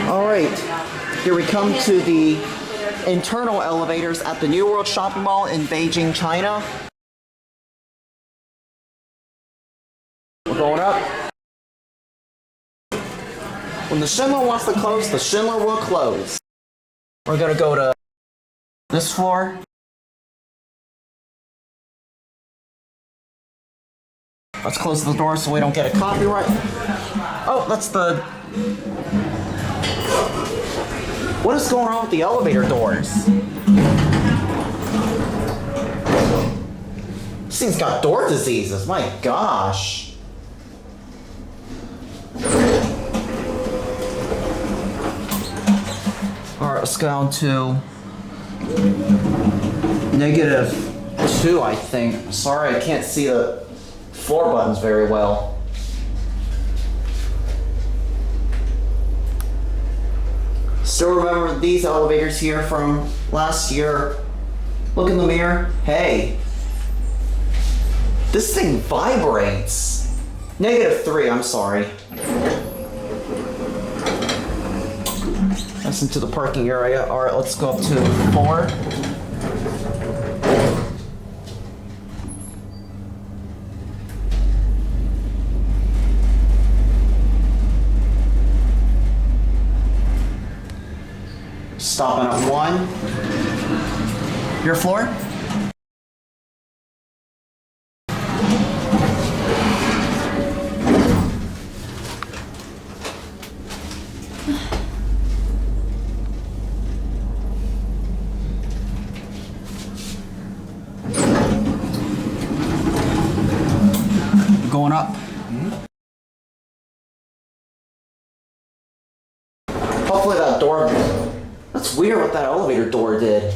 Alright, here we come to the internal elevators at the New World Shopping Mall in Beijing, China. We're going up. When the Schindler wants to close, the Schindler will close. We're gonna go to this floor. Let's close the door so we don't get a copyright. Oh, that's the... What is going on with the elevator doors? This thing's got door diseases, my gosh. Alright, let's go down to -2, I think. Sorry, I can't see the floor buttons very well. Still remember these elevators here from last year. Look in the mirror. Hey. This thing vibrates. -3, I'm sorry. That's into the parking area. Alright, let's go up to 4. Stopping at 1. Your floor? Going up. Hopefully that door... That's weird what that elevator door did.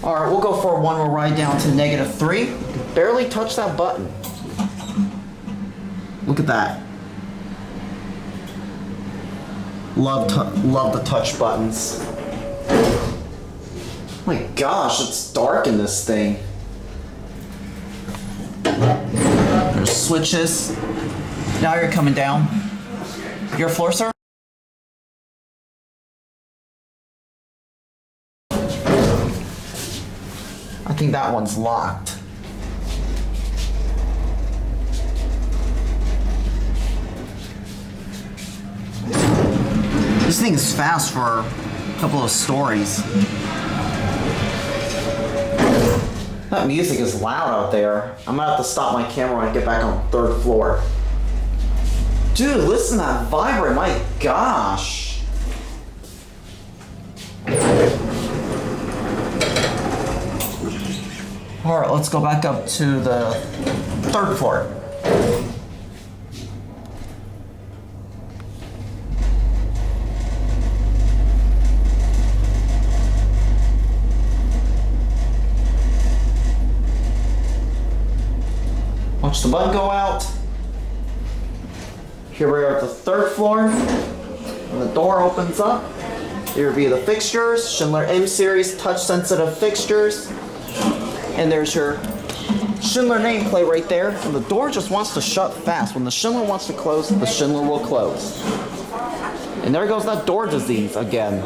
Alright, we'll go for one more ride down to -3. Barely touch that button. Look at that. Love the touch buttons. My gosh, it's dark in this thing. There's switches. Now you're coming down. Your floor, sir? I think that one's locked. This thing is fast for a couple of stories. That music is loud out there. I'm gonna have to stop my camera when I get back on the 3rd floor. Dude, listen to that vibrate, my gosh. Alright, let's go back up to the 3rd floor. Watch the button go out. Here we are at the 3rd floor. When the door opens up, here will be the fixtures, Schindler M Series touch-sensitive fixtures. And there's your Schindler nameplate right there. And the door just wants to shut fast. When the Schindler wants to close, the Schindler will close. And there goes that door disease again.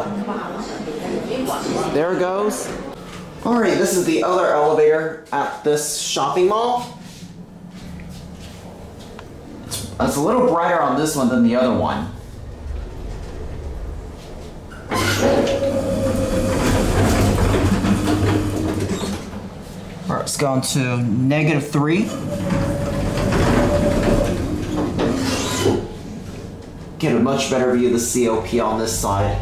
There it goes. Alright, this is the other elevator at this shopping mall. It's a little brighter on this one than the other one. Alright, let's go on to -3. Get a much better view of the COP on this side.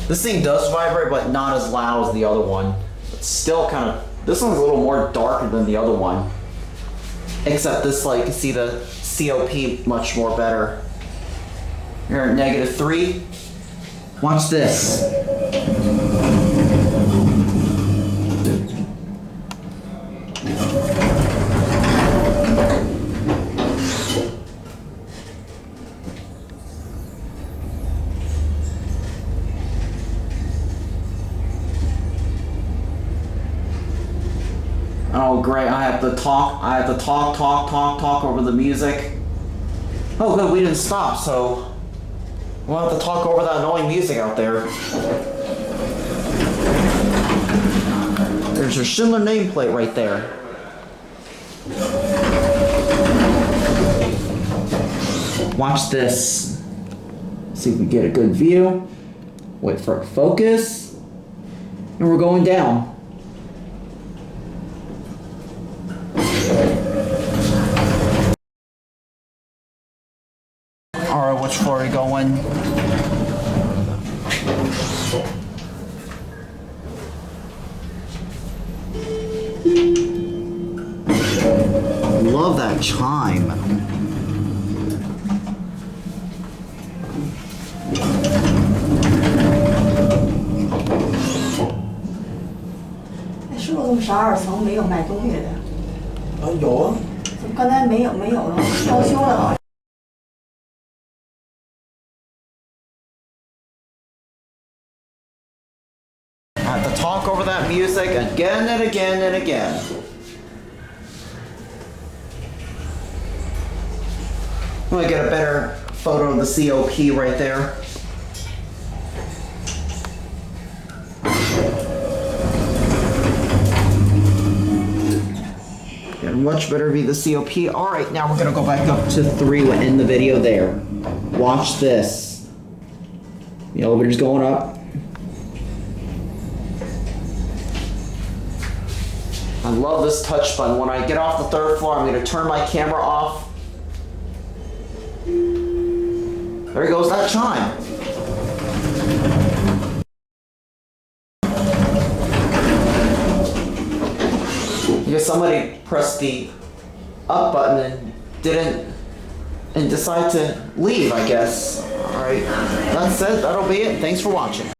This thing does vibrate, but not as loud as the other one. It's still kind of... This one's a little more darker than the other one. Except this, like, you can see the COP much more better. You're at -3. Watch this. Oh great, I have to talk over the music. Oh good, we didn't stop, so we'll have to talk over that annoying music out there. There's your Schindler nameplate right there. Watch this. See if we get a good view. Wait for it to focus. And we're going down. Alright, which floor are we going? Love that chime.那是不是我们12层没有卖东西的？有啊。怎么刚才没有了？装修了好像。I have to talk over that music again and again and again. I'm gonna get a better photo of the COP right there. Get a much better view of the COP. Alright, now we're gonna go back up to 3 in the video there. Watch this. The elevator's going up. I love this touch button. When I get off the 3rd floor, I'm going to turn my camera off. There goes that chime. Because somebody pressed the up button and didn't decide to leave, I guess. Alright, that's it. That'll be it. Thanks for watching.